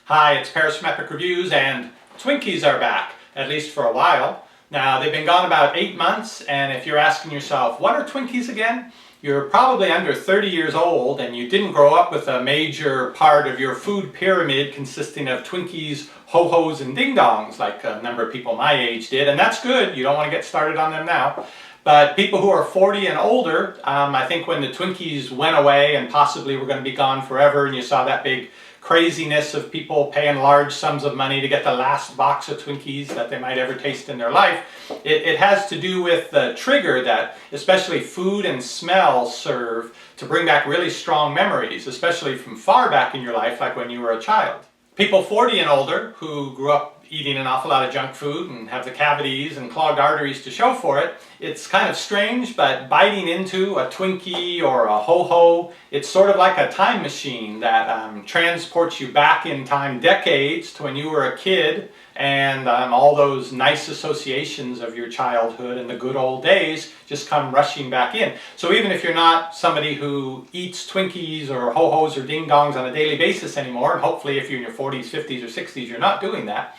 Hi, it's Paris from Epic Reviews, and Twinkies are back, at least for a while. Now, they've been gone about 8 months, and if you're asking yourself, what are Twinkies again? You're probably under 30 years old, and you didn't grow up with a major part of your food pyramid consisting of Twinkies, Ho-Hos, and Ding Dongs, like a number of people my age did, and that's good. You don't want to get started on them now. But people who are 40 and older, I think when the Twinkies went away and possibly were going to be gone forever, and you saw that big craziness of people paying large sums of money to get the last box of Twinkies that they might ever taste in their life, it has to do with the trigger that especially food and smell serve to bring back really strong memories, especially from far back in your life, like when you were a child. People 40 and older who grew up eating an awful lot of junk food and have the cavities and clogged arteries to show for it, it's kind of strange, but biting into a Twinkie or a Ho-Ho, it's sort of like a time machine that transports you back in time decades to when you were a kid, and all those nice associations of your childhood and the good old days just come rushing back in. So even if you're not somebody who eats Twinkies or Ho-Hos or Ding Dongs on a daily basis anymore, and hopefully if you're in your 40s, 50s, or 60s you're not doing that,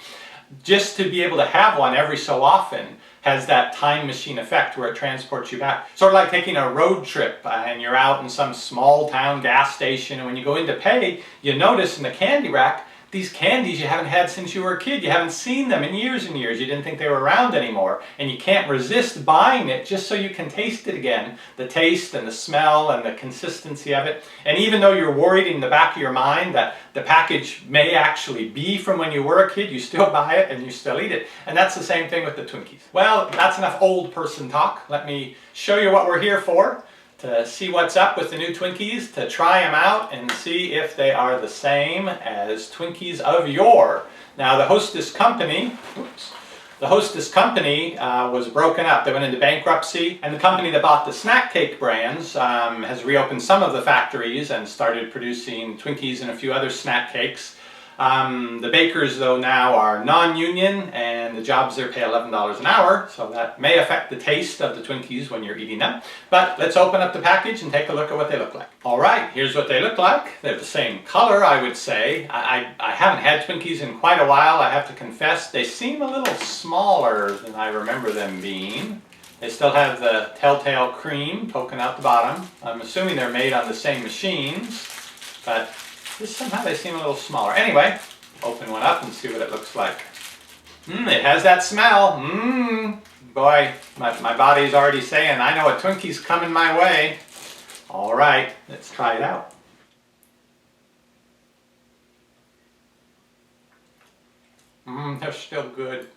just to be able to have one every so often has that time machine effect where it transports you back. Sort of like taking a road trip and you're out in some small town gas station, and when you go in to pay, you notice in the candy rack these candies you haven't had since you were a kid. You haven't seen them in years and years. You didn't think they were around anymore. And you can't resist buying it just so you can taste it again. The taste and the smell and the consistency of it. And even though you're worried in the back of your mind that the package may actually be from when you were a kid, you still buy it and you still eat it. And that's the same thing with the Twinkies. Well, that's enough old person talk. Let me show you what we're here for. To see what's up with the new Twinkies, to try them out and see if they are the same as Twinkies of yore. Now the Hostess Company, was broken up. They went into bankruptcy, and the company that bought the snack cake brands has reopened some of the factories and started producing Twinkies and a few other snack cakes. The bakers, though, now are non-union, and the jobs there pay $11 an hour, so that may affect the taste of the Twinkies when you're eating them. But let's open up the package and take a look at what they look like. Alright, here's what they look like. They're the same color, I would say. I haven't had Twinkies in quite a while, I have to confess. They seem a little smaller than I remember them being. They still have the telltale cream poking out the bottom. I'm assuming they're made on the same machines, but just somehow they seem a little smaller. Anyway, open one up and see what it looks like. It has that smell. Boy, my body's already saying, I know a Twinkie's coming my way. All right, let's try it out. They're still good.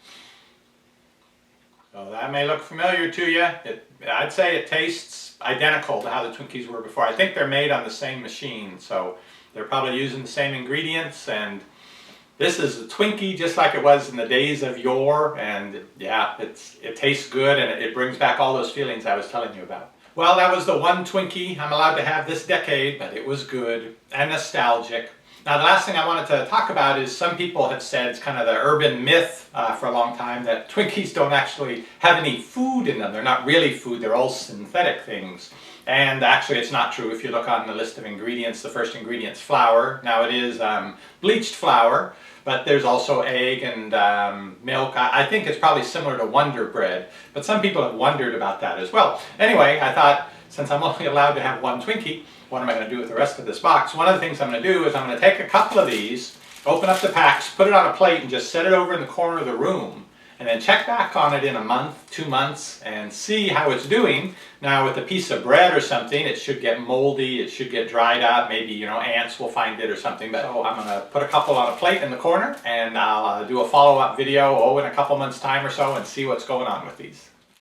So that may look familiar to you. I'd say it tastes identical to how the Twinkies were before. I think they're made on the same machine, so they're probably using the same ingredients, and this is a Twinkie just like it was in the days of yore, and yeah, it tastes good, and it brings back all those feelings I was telling you about. Well, that was the one Twinkie I'm allowed to have this decade, but it was good and nostalgic. Now, the last thing I wanted to talk about is some people have said, it's kind of the urban myth for a long time, that Twinkies don't actually have any food in them. They're not really food, they're all synthetic things. And actually it's not true. If you look on the list of ingredients, the first ingredient's flour. Now it is bleached flour, but there's also egg and milk. I think it's probably similar to Wonder Bread, but some people have wondered about that as well. Anyway, I thought, since I'm only allowed to have one Twinkie, what am I going to do with the rest of this box? One of the things I'm going to do is I'm going to take a couple of these, open up the packs, put it on a plate, and just set it over in the corner of the room. And then check back on it in a month, 2 months, and see how it's doing. Now with a piece of bread or something, it should get moldy, it should get dried up, maybe, ants will find it or something. But I'm going to put a couple on a plate in the corner, and I'll do a follow-up video, in a couple months' time or so, and see what's going on with these.